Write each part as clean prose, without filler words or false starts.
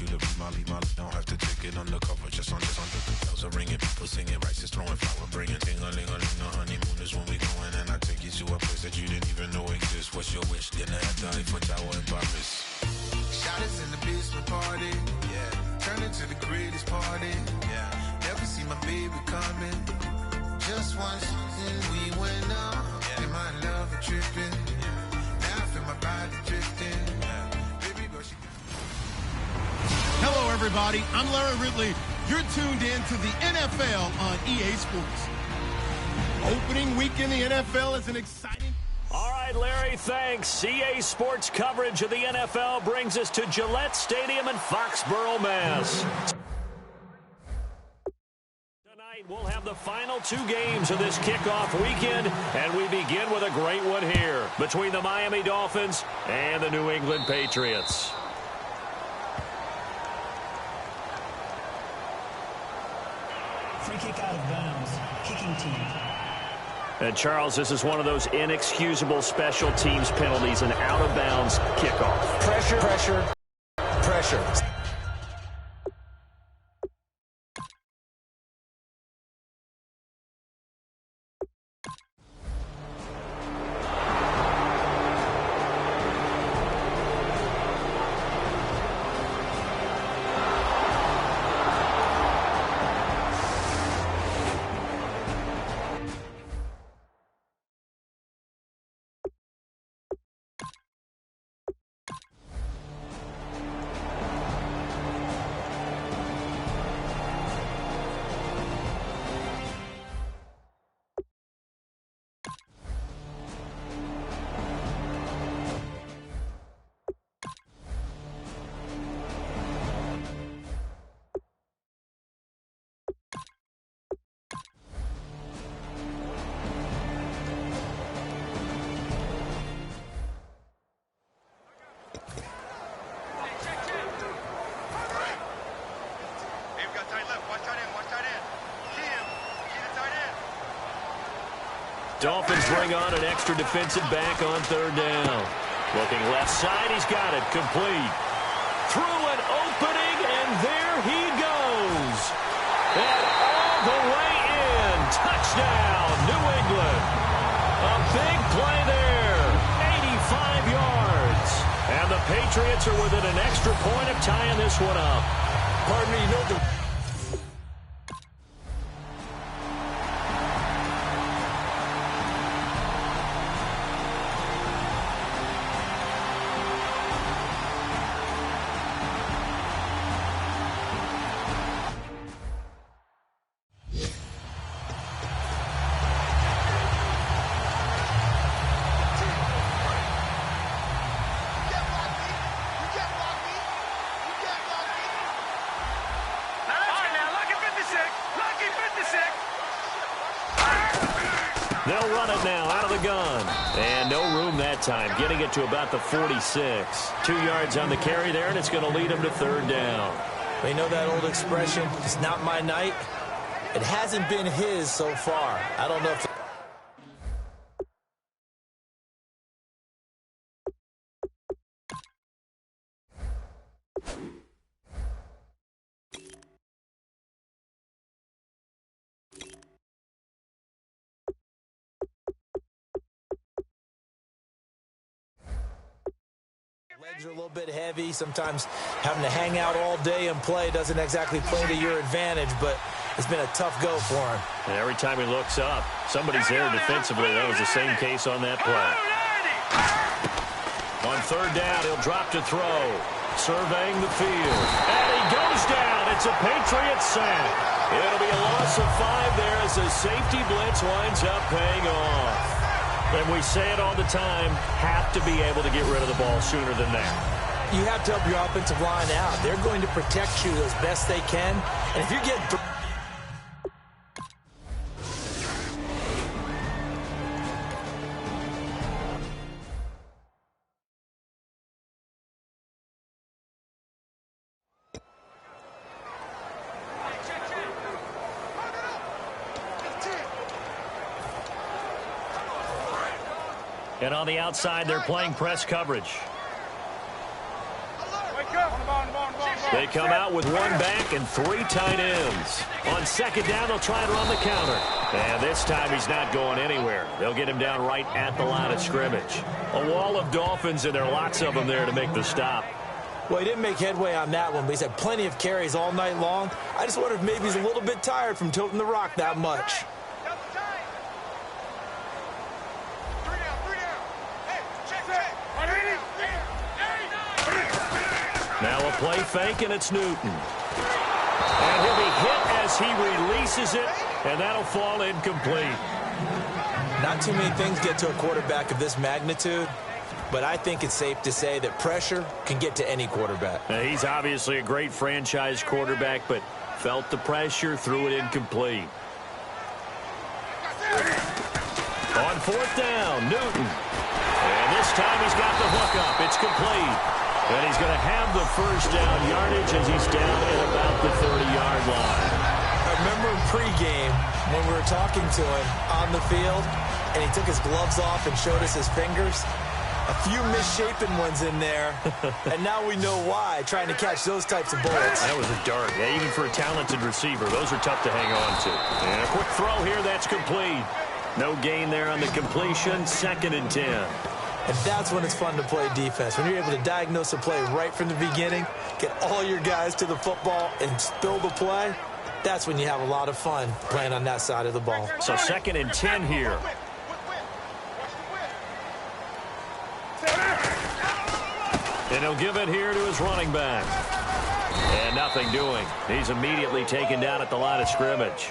you to be Molly. Don't have to take it undercover, just under the bells are ringing, people singing, rice is throwing flower, bringing ting-a-ling-a-ling. The honeymoon is when we going, and I take you to a place that you didn't even know exists. What's your wish? Dinner at the Eiffel Tower in Paris. Shot us in the basement party, yeah. Turn into the greatest party, yeah. Never see my baby coming. Just once, and we went up, yeah. And my love a tripping, yeah. Now I feel my body drifting, yeah. Baby girl, she... Hello, everybody. I'm Larry Ridley. You're tuned in to the NFL on EA Sports. Opening week in the NFL is an exciting... All right, Larry, thanks. EA Sports coverage of the NFL brings us to Gillette Stadium in Foxborough, Mass. Tonight, we'll have the final two games of this kickoff weekend, and we begin with a great one here between the Miami Dolphins and the New England Patriots. Free kick out of bounds. Kicking team. And, Charles, this is one of those inexcusable special teams penalties, an out-of-bounds kickoff. Pressure, pressure, pressure. Dolphins bring on an extra defensive back on third down. Looking left side, he's got it complete. Through an opening, and there he goes. And all the way in. Touchdown, New England. A big play there. 85 yards. And the Patriots are within an extra point of tying this one up. Partner, you know the... They'll run it now out of the gun. And no room that time, getting it to about the 46. 2 yards on the carry there, and it's going to lead them to third down. They know that old expression, it's not my night. It hasn't been his so far. I don't know if... Legs are a little bit heavy. Sometimes having to hang out all day and play doesn't exactly play to your advantage, but it's been a tough go for him. And every time he looks up, somebody's there defensively. That was the same case on that play. On third down, he'll drop to throw. Surveying the field. And he goes down. It's a Patriots sack. It'll be a loss of 5 there as the safety blitz winds up paying off. And we say it all the time, have to be able to get rid of the ball sooner than that. You have to help your offensive line out. They're going to protect you as best they can. And if you're getting... And on the outside, they're playing press coverage. They come out with one back and 3 tight ends. On second down, they'll try and run the counter. And this time he's not going anywhere. They'll get him down right at the line of scrimmage. A wall of Dolphins, and there are lots of them there to make the stop. Well, he didn't make headway on that one, but he's had plenty of carries all night long. I just wonder if maybe he's a little bit tired from toting the rock that much. Now a play fake, and it's Newton. And he'll be hit as he releases it, and that'll fall incomplete. Not too many things get to a quarterback of this magnitude, but I think it's safe to say that pressure can get to any quarterback. Now, he's obviously a great franchise quarterback, but felt the pressure, threw it incomplete. On fourth down, Newton. And this time he's got the hook up. It's complete. And he's going to have the first down yardage as he's down at about the 30-yard line. I remember in pregame when we were talking to him on the field, and he took his gloves off and showed us his fingers. A few misshapen ones in there, and now we know why, trying to catch those types of bullets. That was a dart. Yeah, even for a talented receiver, those are tough to hang on to. And a quick throw here, that's complete. No gain there on the completion, 2nd and 10. And that's when it's fun to play defense. When you're able to diagnose a play right from the beginning, get all your guys to the football and spill the play, that's when you have a lot of fun playing on that side of the ball. So 2nd and 10 here. And he'll give it here to his running back. And nothing doing. He's immediately taken down at the line of scrimmage.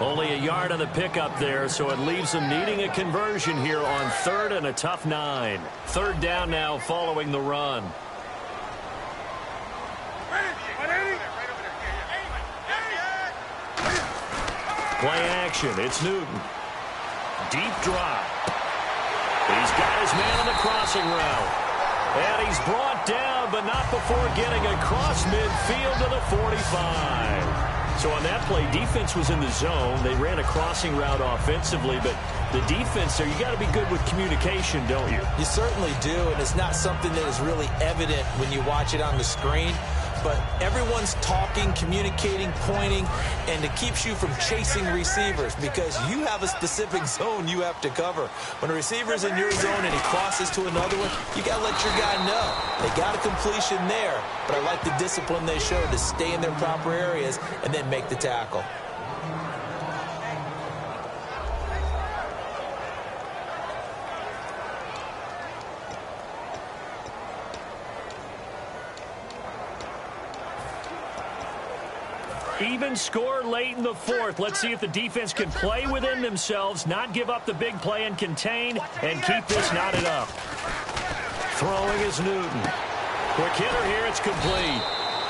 Only a yard on the pickup there, so it leaves him needing a conversion here on 3rd and a tough 9. 3rd down now following the run. Play action. It's Newton. Deep drop. He's got his man on the crossing route. And he's brought down, but not before getting across midfield to the 45. So on that play, defense was in the zone. They ran a crossing route offensively, but the defense there, you got to be good with communication, don't you? You certainly do, and it's not something that is really evident when you watch it on the screen. But everyone's talking, communicating, pointing, and it keeps you from chasing receivers because you have a specific zone you have to cover. When a receiver's in your zone and he crosses to another one, you got to let your guy know. They got a completion there, but I like the discipline they showed to stay in their proper areas and then make the tackle. Even score late in the 4th. Let's see if the defense can play within themselves, not give up the big play and contain, and keep this knotted up. Throwing is Newton. Quick hitter here, it's complete.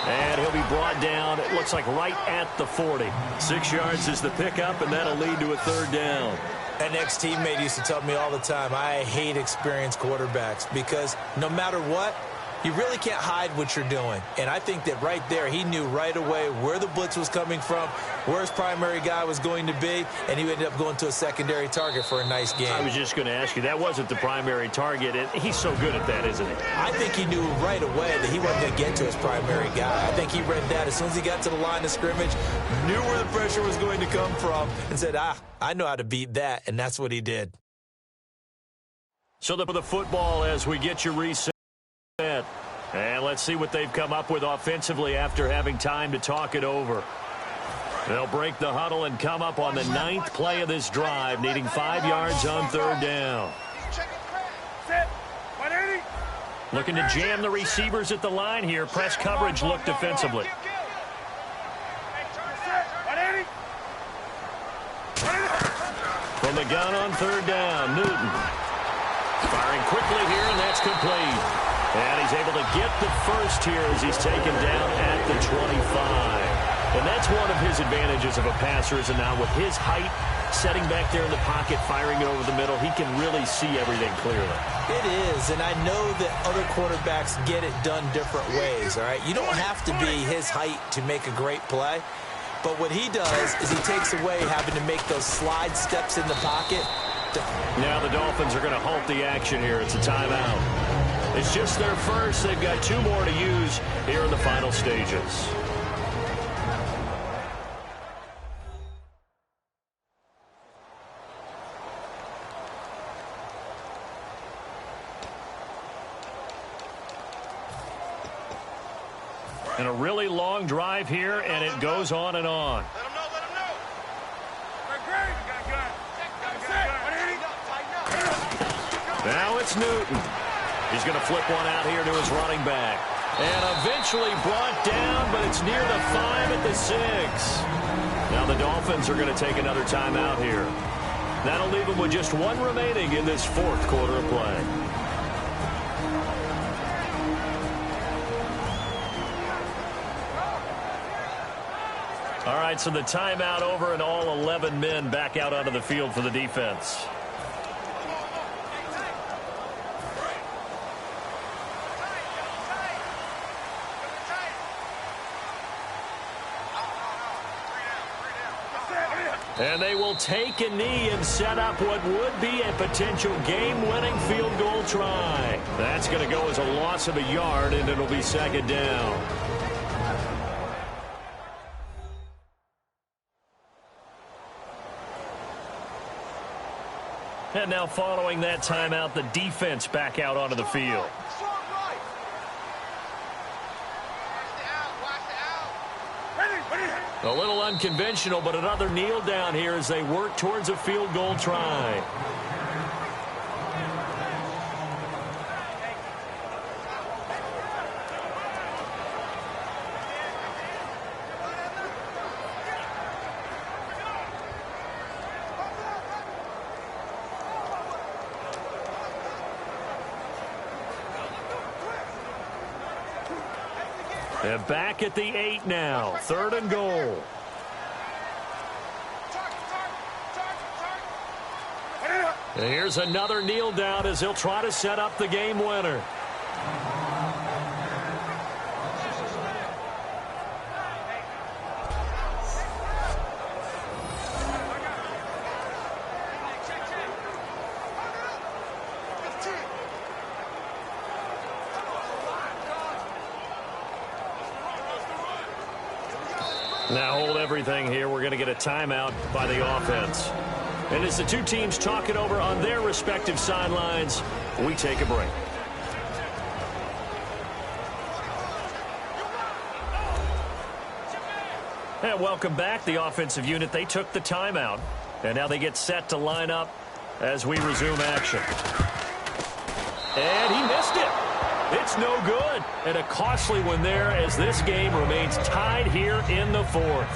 And he'll be brought down, it looks like right at the 40. 6 yards is the pickup, and that'll lead to a 3rd down. An ex-teammate used to tell me all the time, I hate experienced quarterbacks because no matter what, you really can't hide what you're doing. And I think that right there, he knew right away where the blitz was coming from, where his primary guy was going to be, and he ended up going to a secondary target for a nice game. I was just going to ask you, that wasn't the primary target, and he's so good at that, isn't he? I think he knew right away that he wasn't going to get to his primary guy. I think he read that as soon as he got to the line of scrimmage, knew where the pressure was going to come from, and said, I know how to beat that, and that's what he did. So the football as we get you reset. And let's see what they've come up with offensively after having time to talk it over. They'll break the huddle and come up on the 9th play of this drive, needing 5 yards on 3rd down. Looking to jam the receivers at the line here. Press coverage look defensively. From the gun on 3rd down, Newton. Firing quickly here, and that's complete. And he's able to get the first here as he's taken down at the 25. And that's one of his advantages of a passer, is now with his height, setting back there in the pocket, firing it over the middle, he can really see everything clearly. It is, and I know that other quarterbacks get it done different ways, all right? You don't have to be his height to make a great play. But what he does is he takes away having to make those slide steps in the pocket. Now the Dolphins are going to halt the action here. It's a timeout. It's just their first. They've got 2 more to use here in the final stages. And a really long drive here, and it goes on and on. Let him know, let him know. Now it's Newton. He's going to flip one out here to his running back. And eventually brought down, but it's near the 5 at the 6. Now the Dolphins are going to take another timeout here. That'll leave them with just 1 remaining in this 4th quarter of play. All right, so the timeout over and all 11 men back out onto the field for the defense. And they will take a knee and set up what would be a potential game-winning field goal try. That's going to go as a loss of a yard, and it'll be 2nd down. And now following that timeout, the defense back out onto the field. A little unconventional, but another kneel down here as they work towards a field goal try. They're back at the 8 now. 3rd and goal. And here's another kneel down as he'll try to set up the game winner. Now hold everything here. We're going to get a timeout by the offense. And as the 2 teams talk it over on their respective sidelines, we take a break. And welcome back. The offensive unit, they took the timeout. And now they get set to line up as we resume action. And he missed it. It's no good. And a costly one there as this game remains tied here in the 4th.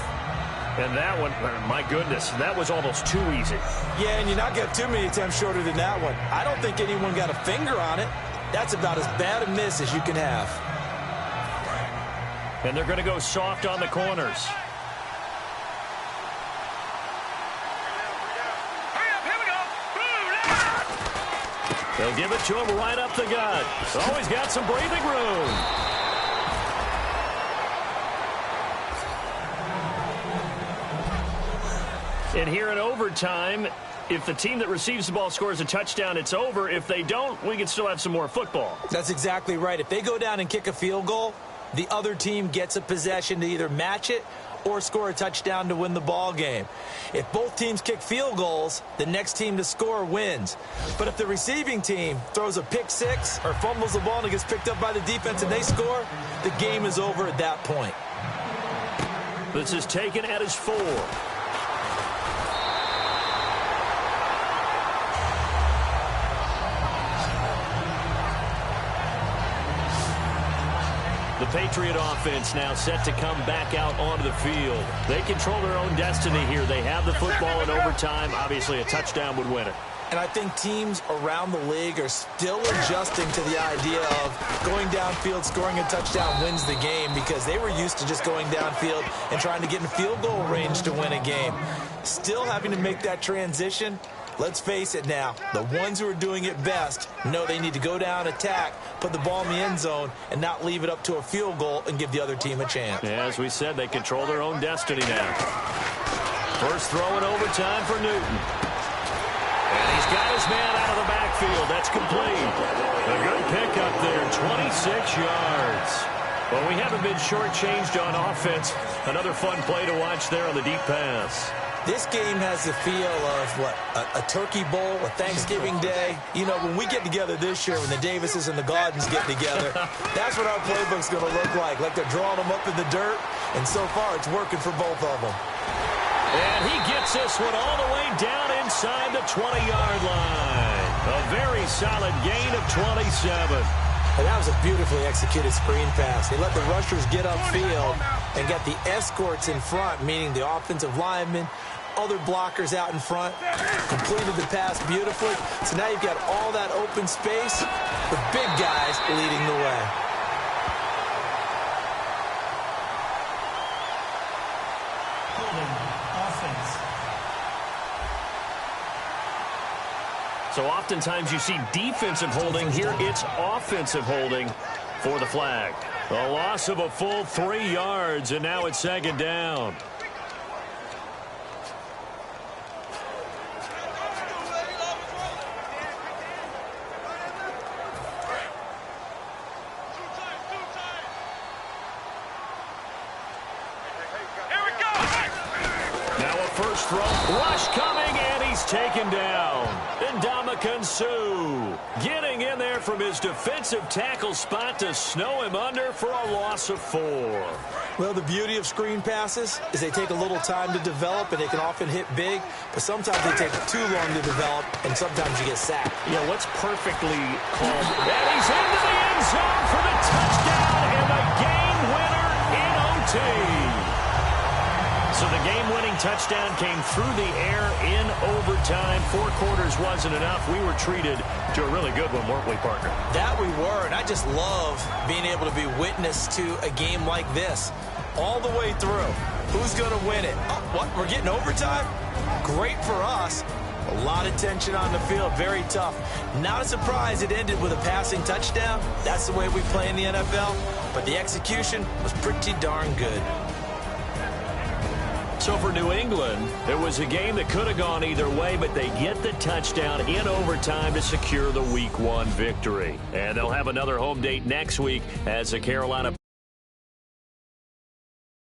And that one, my goodness, that was almost too easy. Yeah, and you're not getting too many attempts shorter than that one. I don't think anyone got a finger on it. That's about as bad a miss as you can have. And they're going to go soft on the corners. They'll give it to him right up the gut. Oh, he's got some breathing room. And here in overtime, if the team that receives the ball scores a touchdown, it's over. If they don't, we can still have some more football. That's exactly right. If they go down and kick a field goal, the other team gets a possession to either match it or score a touchdown to win the ball game. If both teams kick field goals, the next team to score wins. But if the receiving team throws a pick 6 or fumbles the ball and it gets picked up by the defense and they score, the game is over at that point. This is taken at his 4. The Patriot offense now set to come back out onto the field. They control their own destiny here. They have the football in overtime. Obviously, a touchdown would win it. And I think teams around the league are still adjusting to the idea of going downfield, scoring a touchdown wins the game, because they were used to just going downfield and trying to get in field goal range to win a game. Still having to make that transition. Let's face it now, the ones who are doing it best know they need to go down, attack, put the ball in the end zone, and not leave it up to a field goal and give the other team a chance. Yeah, as we said, they control their own destiny now. First throw in overtime for Newton. And he's got his man out of the backfield. field. That's complete. A good pickup there, 26 yards. Well, we haven't been shortchanged on offense. Another fun play to watch there on the deep pass. This game has the feel of, what, a turkey bowl, a Thanksgiving day. You know, when we get together this year, when the Davises and the Gardens get together, that's what our playbook's going to look like. Like they're drawing them up in the dirt, and so far it's working for both of them. And he gets this one all the way down inside the 20-yard line. A very solid gain of 27. And that was a beautifully executed screen pass. They let the rushers get upfield and get the escorts in front, meaning the offensive linemen, other blockers out in front, completed the pass beautifully. So now you've got all that open space with big guys leading the way. So oftentimes you see defensive holding. Here it's offensive holding for the flag. A loss of a full 3 yards, and now it's second down. Now a first throw. Rush coming, and he's taken down. Ndamukong Suh getting in there from his defensive tackle spot to snow him under for a loss of 4. Well, the beauty of screen passes is they take a little time to develop, and they can often hit big, but sometimes they take too long to develop, and sometimes you get sacked. Yeah, what's perfectly called. And he's into the end zone for the touchdown and the game winner in OT. So the game-winning touchdown came through the air in overtime. 4 quarters wasn't enough. We were treated to a really good one, weren't we, partner? That we were, and I just love being able to be witness to a game like this all the way through. Who's going to win it? Oh, what? We're getting overtime? Great for us. A lot of tension on the field. Very tough. Not a surprise it ended with a passing touchdown. That's the way we play in the NFL. But the execution was pretty darn good. So for New England, it was a game that could have gone either way, but they get the touchdown in overtime to secure the Week 1 victory. And they'll have another home date next week as the Carolina